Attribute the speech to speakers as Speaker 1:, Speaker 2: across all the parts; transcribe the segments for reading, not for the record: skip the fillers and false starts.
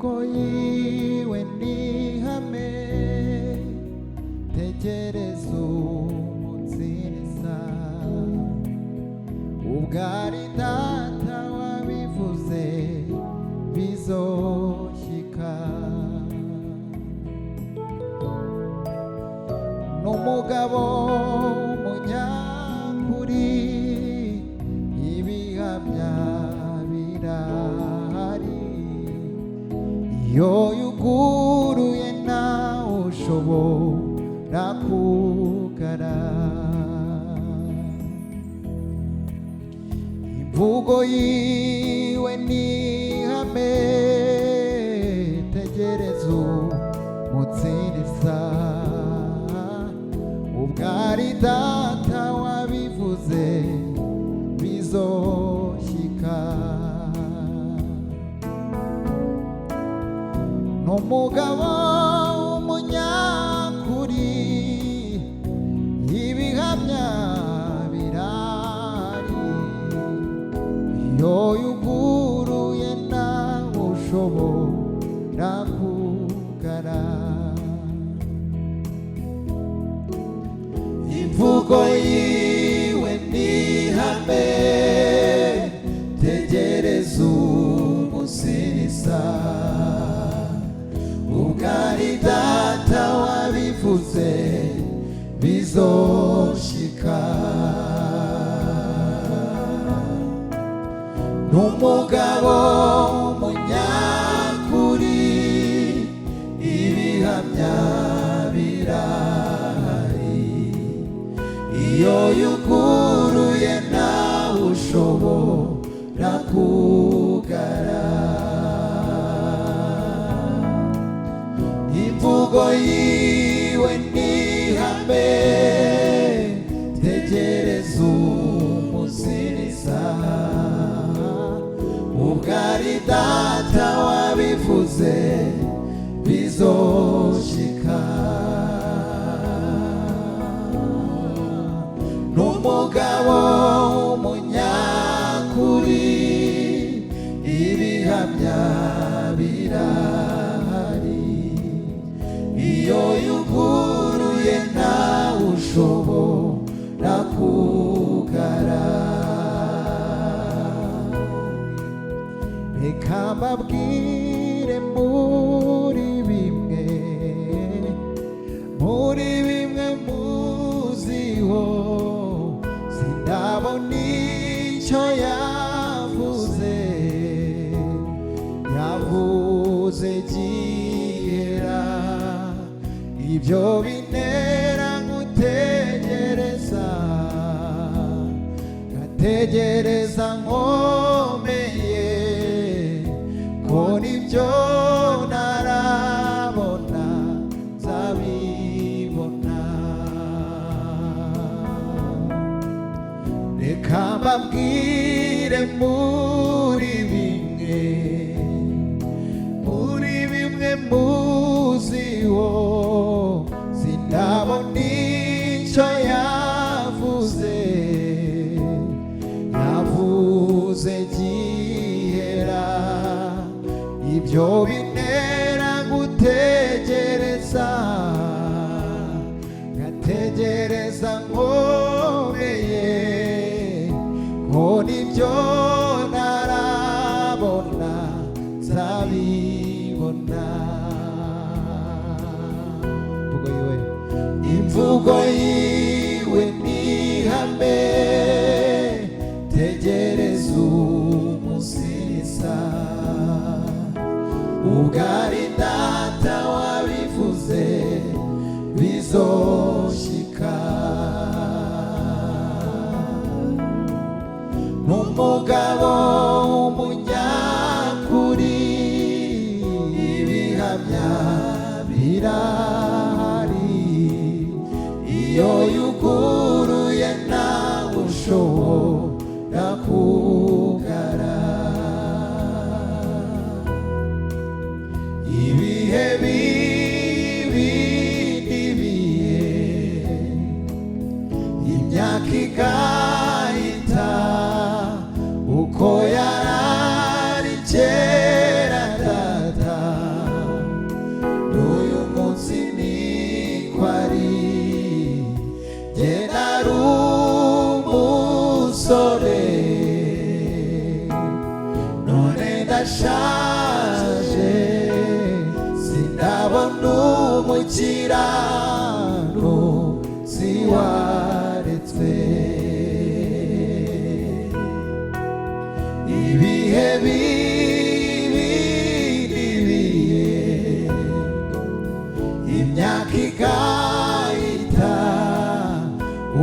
Speaker 1: Iwe nihame tegereza umunsinisa ubwari data wabivuze bizoshyika n'umugabo w'umunyakuri ibihamya birahari iyo yuguruye nawe ushobora kugara imvugo yiwe nihame tegereza umutsiriza ubwari data wabivuze bizoshyika n'umugabo w'umunyakuri ibihamya birahari iyo yuguruye nawe ushobora kugara imvugo yiwe nihame tegereza umusirisa ubwari data wabivuze bizoshyika n'umugabo w'umunyakuri ibihamya birahari iyo yuguruye nawe ushobora kugara imvugo yiwe nihame tegereza umusirisa ubwari data wabivuze bizoshyika n'umugabo w'umunyakuri ibihamya birahari iyo yuguruye nawe ushobora kugara reka mbabwire muri bimwe muziho sindabona icyo yavuze gihera ibyo bintera gutegereza ngategereza nkomeye ko nibyo narabona nzabibona reka mbabwire muri bimwe muziho sindabona icyo yavuze gihera ibyo bintera gutegereza ngategereza nkomeye ko nibyo narabona nzabibona imvugo yiwe nihame tegereza umusirisa ubwari data wabivuze bizoshika. N'umugabo w'umunyakuri, ibihamya birahari. Iyo yuguruye ntawe ushobora kugara. Ibihe bibi n'ibihe, imyaka igahita uko yarari kera data, n'uyu munsi niko ari. Jye nari umusore, none ndashaje, sindabona umukiranutsi waretswe. Ibihe bibi n'ibihe, imyaka igahita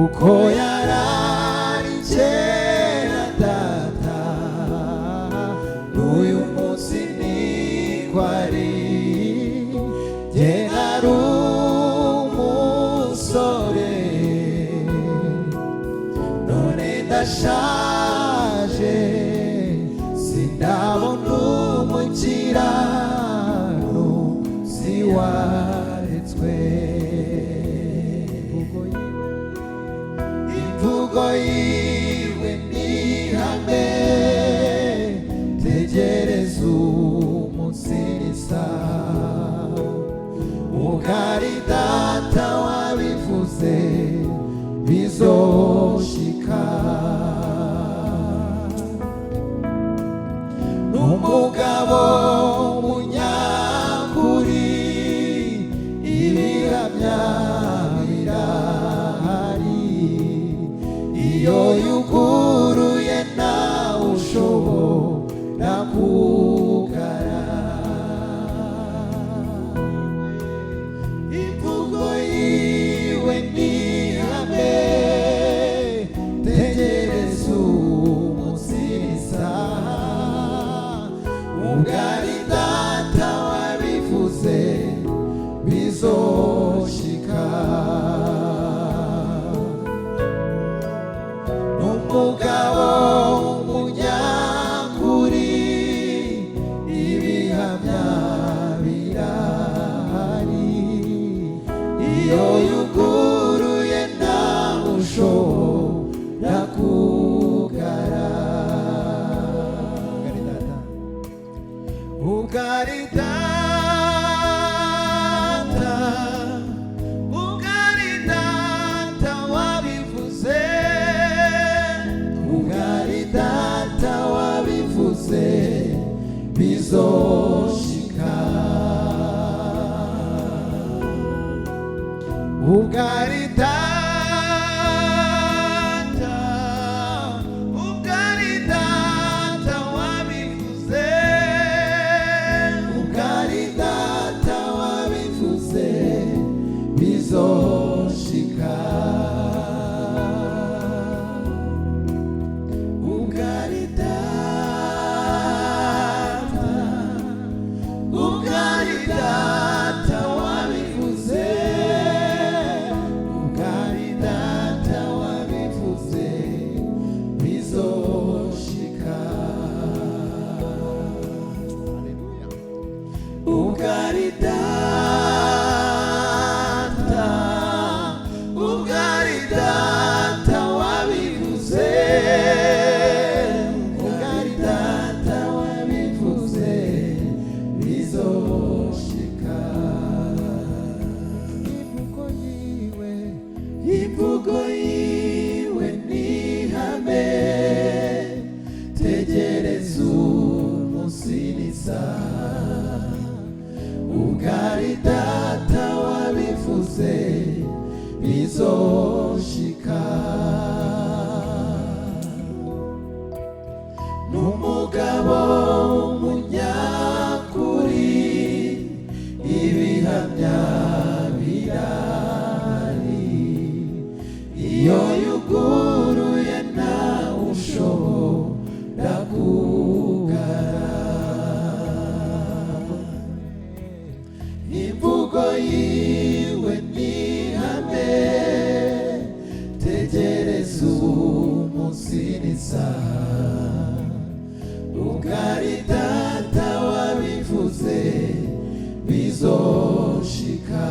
Speaker 1: uko yarari kera data, n'uyu munsi niko ari. Jye nari umusore, none ndashaje, sindabona umukiranutsi waretswe. Imvugo yiwe ni ihame, tegereza umunsi n'isaha. Ugari data wabivuze bizoshika. N'umugabo w'umunyakuri, ibihamya birahari. Iyo yuguruye ntawe ushobora kugara. Imvugo yiwe ni ihame, tegereza umunsi n'isaha. Ugari data wabivuze bizoshika. N'umugabo w'umunyakuri, ibihamya birahari. Iyo yuguruye ntawe ushobora kugara. Ugari data, ugari data wabivuze, ugari data wabivuze bizoshika. Ugari data, ugari data wabivuze, ugari data wabivuze bizoshika. Ugari data, ugari data wabivuze, ugari data wabivuze bizoshika. Ugari data, ugari data wabivuze, ugari data wabivuze bizoshika. Imvugo yiwe, imvugo yiwe ni ihame, tegereza umunsi n'isaha. Ugari data wabivuze bizoshika. N'umugabo w'umunyakuri, ibihamya birahari. iyo yuguruye ntawe ushobora kugara. Imvugo yiwe ni ihame, tegereza umunsi n'isaha, ugari data wabivuze bizoshika.